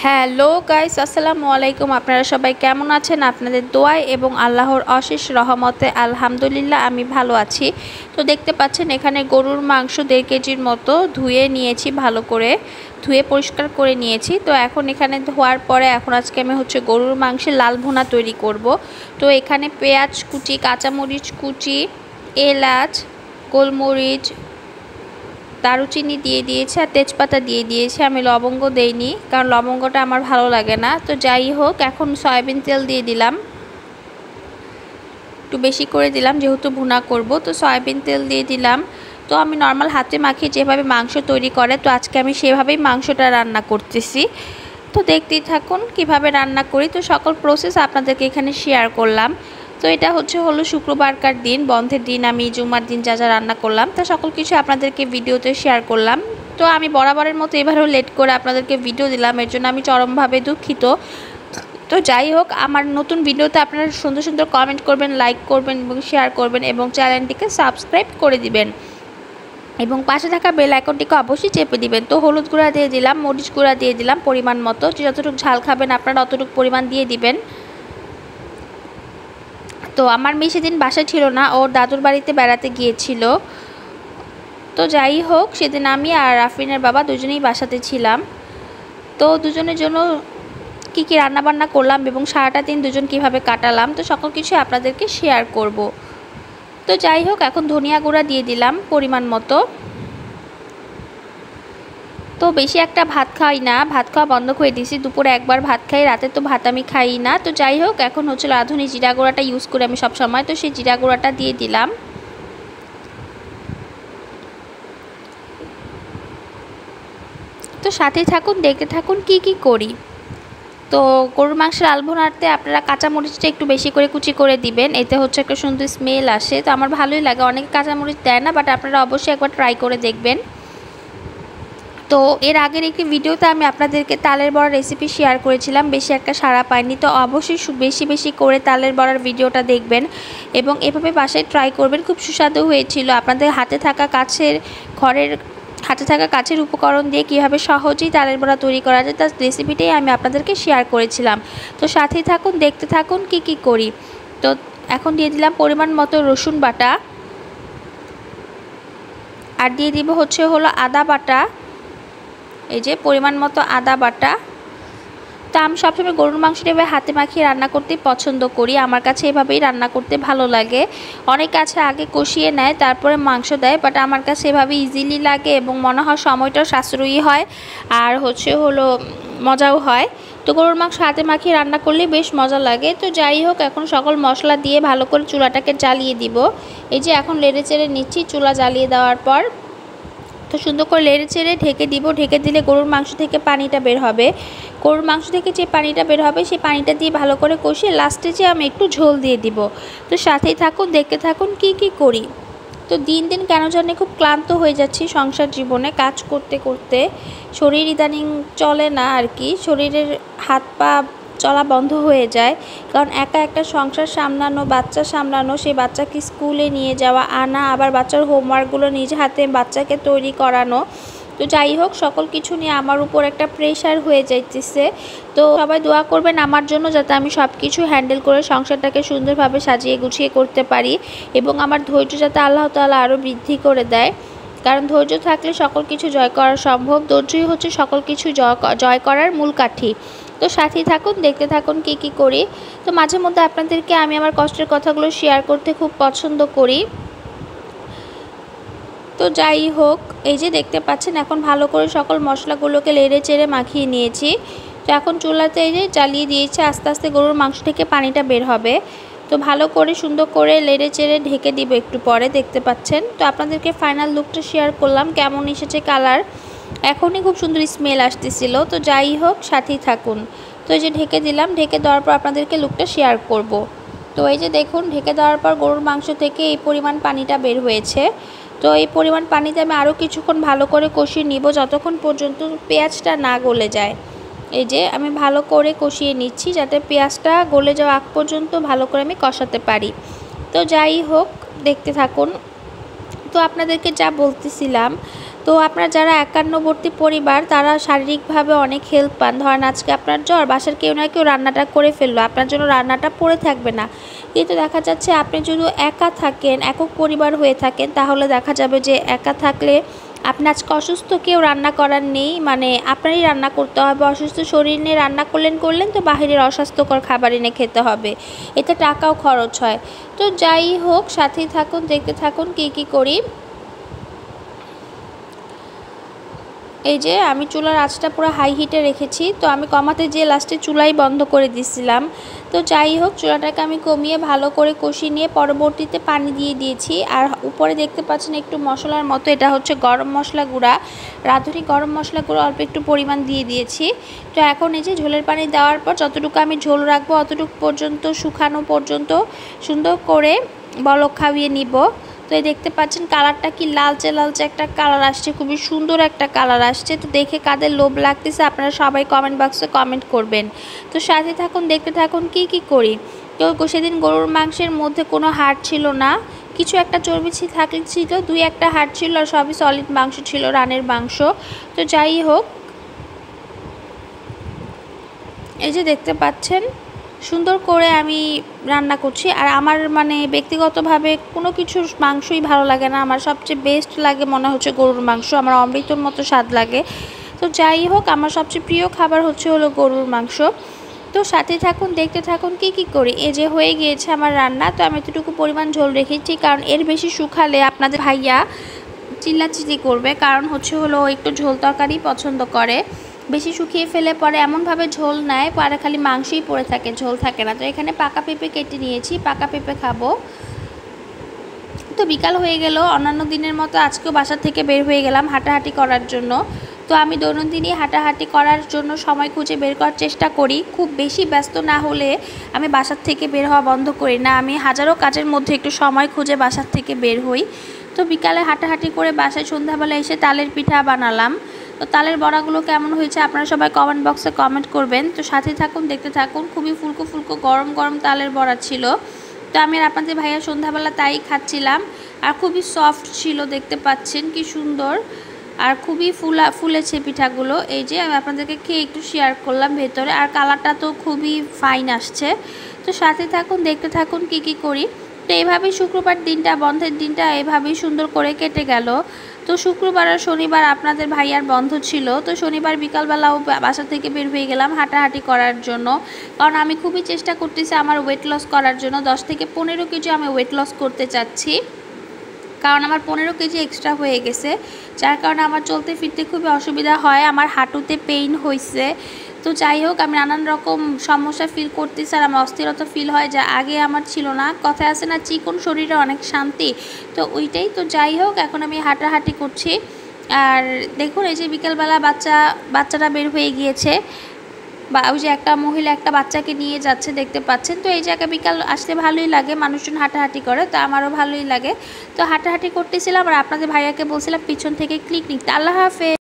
Hello guys, আসসালামু আলাইকুম। আপনারা সবাই কেমন আছেন? আপনাদের দোয়ায় এবং আল্লাহর অশেষ রহমতে আলহামদুলিল্লাহ আমি ভালো আছি। তো দেখতে পাচ্ছেন এখানে গরুর মাংস 1.5 কেজির মতো ধুয়ে নিয়েছি, ভালো করে ধুয়ে পরিষ্কার করে নিয়েছি। তো এখন এখানে ধোয়ার পরে এখন আজকে আমি গরুর মাংসের লাল ভুনা তৈরি করব। তো এখানে পেঁয়াজ কুচি, কাঁচামরিচ কুচি, এলাচ, গোলমরিচ, দারুচিনি দিয়ে দিয়েছি আর তেজপাতা দিয়ে দিয়েছি। আমি লবঙ্গ দেইনি, কারণ লবঙ্গটা আমার ভালো লাগে না। তো যাই হোক, এখন সয়াবিন তেল দিয়ে দিলাম, একটু বেশি করে দিলাম যেহেতু ভুনা করব। তো সয়াবিন তেল দিয়ে দিলাম। তো আমি নর্মাল হাতে মাখিয়ে যেভাবে মাংস তৈরি করে, তো আজকে আমি সেভাবেই মাংসটা রান্না করতেছি। তো দেখতেই থাকুন কিভাবে রান্না করি। তো সকল প্রসেস আপনাদেরকে এখানে শেয়ার করলাম। তো এটা হলো শুক্রবারকার দিন, বন্ধের দিন, আমি জুমার দিন যা যা রান্না করলাম তা সকল কিছু আপনাদেরকে ভিডিওতে শেয়ার করলাম। তো আমি বরাবরের মতো এবারেও লেট করে আপনাদেরকে ভিডিও দিলাম, এর জন্য আমি চরমভাবে দুঃখিত। তো যাই হোক, আমার নতুন ভিডিওতে আপনারা সুন্দর সুন্দর কমেন্ট করবেন, লাইক করবেন এবং শেয়ার করবেন এবং চ্যানেলটিকে সাবস্ক্রাইব করে দিবেন এবং পাশে থাকা বেল আইকনটিকে অবশ্যই চেপে দিবেন। তো হলুদ গুঁড়া দিয়ে দিলাম, মরিচ গুঁড়া দিয়ে দিলাম পরিমাণ মতো, যতটুকু ঝাল খাবেন আপনারা অতটুকু পরিমাণ দিয়ে দিবেন। তো আমার মেয়ে সেদিন বাসায় ছিল না, ওর দাদুর বাড়িতে বেড়াতে গিয়েছিল। তো যাই হোক, সেদিন আমি আর আফরিনের বাবা দুজনেই বাসাতে ছিলাম। তো দুজনের জন্য কী কী রান্নাবান্না করলাম এবং সারাটা দিন দুজন কিভাবে কাটালাম, তো সকল কিছু আপনাদেরকে শেয়ার করব। তো যাই হোক, এখন ধনিয়া গুঁড়া দিয়ে দিলাম পরিমাণ মতো। তো বেশি একটা ভাত খাই না, ভাত খাওয়া বন্ধ করে দিয়েছি। দুপুরে একবার ভাত খাই, রাতে তো ভাত আমি খাই না। তো যাই হোক, এখন রাঁধুনি জিরা গুঁড়াটা ইউজ করি আমি সবসময়, তো সেই জিরা গুঁড়াটা দিয়ে দিলাম। তো সাথে থাকুন, দেখতে থাকুন কি কি করি। তো গরুর মাংসের লাল ভুনাতে আপনারা কাঁচামরিচটা একটু বেশি করে কুচি করে দিবেন, এতে একটা সুন্দর স্মেল আসে। তো আমার ভালোই লাগে, অনেকে কাঁচামরিচ দেয় না, বাট আপনারা অবশ্যই একবার ট্রাই করে দেখবেন। তো এর আগের একটি ভিডিওতে আমি আপনাদেরকে তালের বড়ার রেসিপি শেয়ার করেছিলাম, বেশি একটা সাড়া পাইনি। তো অবশ্যই বেশি বেশি করে তালের বড়ার ভিডিওটা দেখবেন এবং এভাবে বাসায় ট্রাই করবেন, খুব সুস্বাদু হয়েছিল। আপনাদের হাতে থাকা কাছের উপকরণ দিয়ে কীভাবে সহজেই তালের বড়া তৈরি করা যায় তার রেসিপিটাই আমি আপনাদেরকে শেয়ার করেছিলাম। তো সাথেই থাকুন, দেখতে থাকুন কি কি করি। তো এখন দিয়ে দিলাম পরিমাণ মতো রসুন বাটা, আর দিয়ে দিব আদা বাটা, এই যে পরিমাণ মতো আদা বাটা। তো আমি সবসময় গরুর মাংসটা এভাবে হাতে মাখিয়ে রান্না করতেই পছন্দ করি, আমার কাছে এভাবেই রান্না করতে ভালো লাগে। অনেক কাছে আগে কষিয়ে নেয় তারপরে মাংস দেয়, বাট আমার কাছে এভাবে ইজিলি লাগে এবং মনে হয় সময়টাও সাশ্রয়ী হয় আর মজাও হয়। তো গরুর মাংস হাতে মাখিয়ে রান্না করলে বেশ মজা লাগে। তো যাই হোক, এখন সকল মশলা দিয়ে ভালো করে চুলাটাকে জ্বালিয়ে দিব। এই যে এখন নেড়ে চেড়ে নিচ্ছি চুলা জ্বালিয়ে দেওয়ার পর। তো সুন্দর করে নেড়ে চেড়ে ঢেকে দিব। ঢেকে দিলে গরুর মাংস থেকে পানিটা বের হবে। গরুর মাংস থেকে যে পানিটা বের হবে সেই পানিটা দিয়ে ভালো করে কষিয়ে লাস্টে যে আমি একটু ঝোল দিয়ে দিব। তো সাথেই থাকুন, দেখতে থাকুন কি কি করি। তো দিন দিন কেন জানি খুব ক্লান্ত হয়ে যাচ্ছি সংসার জীবনে, কাজ করতে করতে শরীর ইদানিং চলে না আর কি, শরীরের হাত পা চলা বন্ধ হয়ে যায়। কারণ একা একটা সংসার সামলানো, বাচ্চা সামলানো, সেই বাচ্চাকে স্কুলে নিয়ে যাওয়া, আনা, আবার বাচ্চার হোমওয়ার্কগুলো নিজ হাতে বাচ্চাকে তৈরি করানো। তো যাই হোক, সকল কিছু নিয়ে আমার উপর একটা প্রেশার হয়ে যাইতেছে। তো সবাই দোয়া করবেন আমার জন্য, যাতে আমি সব কিছু হ্যান্ডেল করে সংসারটাকে সুন্দরভাবে সাজিয়ে গুছিয়ে করতে পারি এবং আমার ধৈর্য যাতে আল্লাহ তাআলা আরও বৃদ্ধি করে দেয়। কারণ ধৈর্য থাকলে সকল কিছু জয় করা সম্ভব। ধৈর্যই সকল কিছু জয় করার মূল কাঠি। তো সাথেই থাকুন, দেখতে থাকুন কি কি করি। তো মাঝে মধ্যে আপনাদেরকে আমি আমার কষ্টের কথাগুলো শেয়ার করতে খুব পছন্দ করি। তো যাই হোক, এই যে দেখতে পাচ্ছেন এখন ভালো করে সকল মশলাগুলোকে নেড়ে চেড়ে মাখিয়ে নিয়েছি। তো এখন চুলাতে এই যে জ্বালিয়ে দিয়েছি, আস্তে আস্তে গরুর মাংস থেকে পানিটা বের হবে। তো ভালো করে সুন্দর করে নেড়ে চেড়ে ঢেকে দিব একটু পরে, দেখতে পাচ্ছেন। তো আপনাদেরকে ফাইনাল লুকটা শেয়ার করলাম, কেমন এসেছে কালার। এখনই খুব সুন্দর স্মেল আসতেছিল। তো যাই হোক, সাথেই থাকুন। তো এই যে ঢেকে দিলাম, ঢেকে দেওয়ার পর আপনাদেরকে লুকটা শেয়ার করব। তো এই যে দেখুন, ঢেকে দেওয়ার পর গরুর মাংস থেকে এই পরিমাণ পানিটা বের হয়েছে। তো এই পরিমাণ পানিতে আমি আরও কিছুক্ষণ ভালো করে কষিয়ে নিব, যতক্ষণ পর্যন্ত পেঁয়াজটা না গলে যায়। এই যে আমি ভালো করে কষিয়ে নিচ্ছি, যাতে পেঁয়াজটা গলে যাওয়া আগ পর্যন্ত ভালো করে আমি কষাতে পারি। তো যাই হোক, দেখতে থাকুন। তো আপনাদেরকে যা বলতেছিলাম, তো আপনার যারা একান্নবর্তী পরিবার তারা শারীরিকভাবে অনেক হেল্প পান। ধরেন আজকে আপনার জ্বর, বাসার কেউ না কেউ রান্নাটা করে ফেললো, আপনার জন্য রান্নাটা পড়ে থাকবে না। কিন্তু দেখা যাচ্ছে আপনি যদি একা থাকেন, একক পরিবার হয়ে থাকেন, তাহলে দেখা যাবে যে একা থাকলে আপনি আজকে অসুস্থ, কেউ রান্না করার নেই, মানে আপনারই রান্না করতে হবে। অসুস্থ শরীর নিয়ে রান্না করলেন তো বাহিরের অস্বাস্থ্যকর খাবার এনে খেতে হবে, এতে টাকাও খরচ হয়। তো যাই হোক, সাথেই থাকুন, দেখতে থাকুন কী করি। এই যে আমি চুলার আঁচটা পুরো হাই হিটে রেখেছি, তো আমি কমাতে যেয়ে লাস্টে চুলাই বন্ধ করে দিছিলাম। তো যাই হোক, চুলাটাকে আমি কমিয়ে ভালো করে কষিয়ে নিয়ে পরবর্তীতে পানি দিয়ে দিয়েছি। আর উপরে দেখতে পাচ্ছেন একটু মশলার মতো, এটা হচ্ছে গরম মশলা গুঁড়া, রাঁধুনি গরম মশলা গুঁড়া অল্প একটু পরিমাণ দিয়ে দিয়েছি। তো এখন এই যে ঝোলের পানি দেওয়ার পর যতটুকু আমি ঝোল রাখবো অতটুকু পর্যন্ত, শুকানো পর্যন্ত সুন্দর করে বলক খাইয়ে নিব। তো এই দেখতে পাচ্ছেন কালারটা কি লালচে লালচে একটা কালার আসছে, খুবই সুন্দর একটা কালার আসছে। তো দেখে কাদের লোভ লাগতেছে আপনারা সবাই কমেন্ট বক্সে কমেন্ট করবেন। তো সাথে থাকুন, দেখতে থাকুন কী করি। তো সেদিন গরুর মাংসের মধ্যে কোনো হাড় ছিল না, কিছু একটা চর্বি থাকলে ছিল, 2-1টা হাড় ছিল, আর সবই সলিড মাংস ছিল, রানের মাংস। তো যাই হোক, এই যে দেখতে পাচ্ছেন সুন্দর করে আমি রান্না করছি। আর আমার মানে ব্যক্তিগতভাবে কোনো কিছুর মাংসই ভালো লাগে না, আমার সবচেয়ে বেস্ট লাগে মনে হচ্ছে গরুর মাংস, আমার অমৃতর মতো স্বাদ লাগে। তো যাই হোক, আমার সবচেয়ে প্রিয় খাবার হলো গরুর মাংস। তো সাথে থাকুন, দেখতে থাকুন কী করি। এই যে হয়ে গিয়েছে আমার রান্না। তো আমি এতটুকু পরিমাণ ঝোল রেখেছি, কারণ এর বেশি শুকালে আপনাদের ভাইয়া চিল্লাচিল্লি করবে, কারণ হলো একটু ঝোল তরকারি পছন্দ করে। বেশি শুকিয়ে ফেলে পরে এমনভাবে ঝোল নেয়, পরে খালি মাংসই পড়ে থাকে, ঝোল থাকে না। তো এখানে পাকা পেঁপে কেটে নিয়েছি, পাকা পেঁপে খাবো। তো বিকাল হয়ে গেল, অন্যান্য দিনের মতো আজকেও বাসা থেকে বের হয়ে গেলাম হাঁটাহাঁটি করার জন্য। তো আমি দৈনন্দিনই হাঁটাহাঁটি করার জন্য সময় খুঁজে বের করার চেষ্টা করি। খুব বেশি ব্যস্ত না হলে আমি বাসার থেকে বের হওয়া বন্ধ করি না, আমি হাজারো কাজের মধ্যে একটু সময় খুঁজে বাসার থেকে বের হই। তো বিকালে হাঁটাহাঁটি করে বাসায় সন্ধ্যাবেলা এসে তালের পিঠা বানালাম। তো তালের বড়াগুলো কেমন হয়েছে আপনারা সবাই কমেন্ট বক্সে কমেন্ট করবেন। তো সাথে থাকুন, দেখতে থাকুন। খুবই ফুলকো ফুলকো গরম গরম তালের বড়া ছিল। তো আমি আর আপনাদের ভাইয়া সন্ধ্যাবেলা তাই খাচ্ছিলাম। আর খুবই সফট ছিল, দেখতে পাচ্ছেন কি সুন্দর, আর খুবই ফুলেছে পিঠাগুলো। এই যে আমি আপনাদেরকে খেয়ে একটু শেয়ার করলাম ভেতরে, আর কালারটা তো খুবই ফাইন আসছে। তো সাথে থাকুন, দেখতে থাকুন কী করি। তো এইভাবেই শুক্রবার দিনটা, বন্ধের দিনটা এভাবেই সুন্দর করে কেটে গেল। তো শুক্রবার আর শনিবার আপনাদের ভাইয়ার বন্ধ ছিল। তো শনিবার বিকালবেলাও বাসা থেকে বের হয়ে গেলাম হাঁটাহাঁটি করার জন্য, কারণ আমি খুবই চেষ্টা করতেছি আমার ওয়েট লস করার জন্য। 10 থেকে 15 কেজি আমি ওয়েট লস করতে চাচ্ছি, কারণ আমার 15 কেজি এক্সট্রা হয়ে গেছে, যার কারণে আমার চলতে ফিরতে খুবই অসুবিধা হয়, আমার হাঁটুতে পেইন হয়েছে। তো যাই হোক, আমি নানান রকম সমস্যা ফিল করতেছি, আর আমার অস্থিরতা ফিল হয়, যা আগে আমার ছিল না। কথায় আছে না, চিকন শরীরে অনেক শান্তি, তো ওইটাই। তো যাই হোক, এখন আমি হাঁটাহাঁটি করছি। আর দেখুন, এই যে বিকেলবেলা বাচ্চাটা বের হয়ে গিয়েছে, বা ওই যে একটা মহিলা একটা বাচ্চাকে নিয়ে যাচ্ছে, দেখতে পাচ্ছেন। তো এই জায়গায় বিকাল আসতে ভালোই লাগে, মানুষজন হাঁটাহাঁটি করে, তো আমারও ভালোই লাগে। তো হাঁটাহাঁটি করতেছিলাম, আর আপনাদের ভাইয়াকে বলছিলাম পিছন থেকে ক্লিক নিতে। আল্লাহ হাফেজ।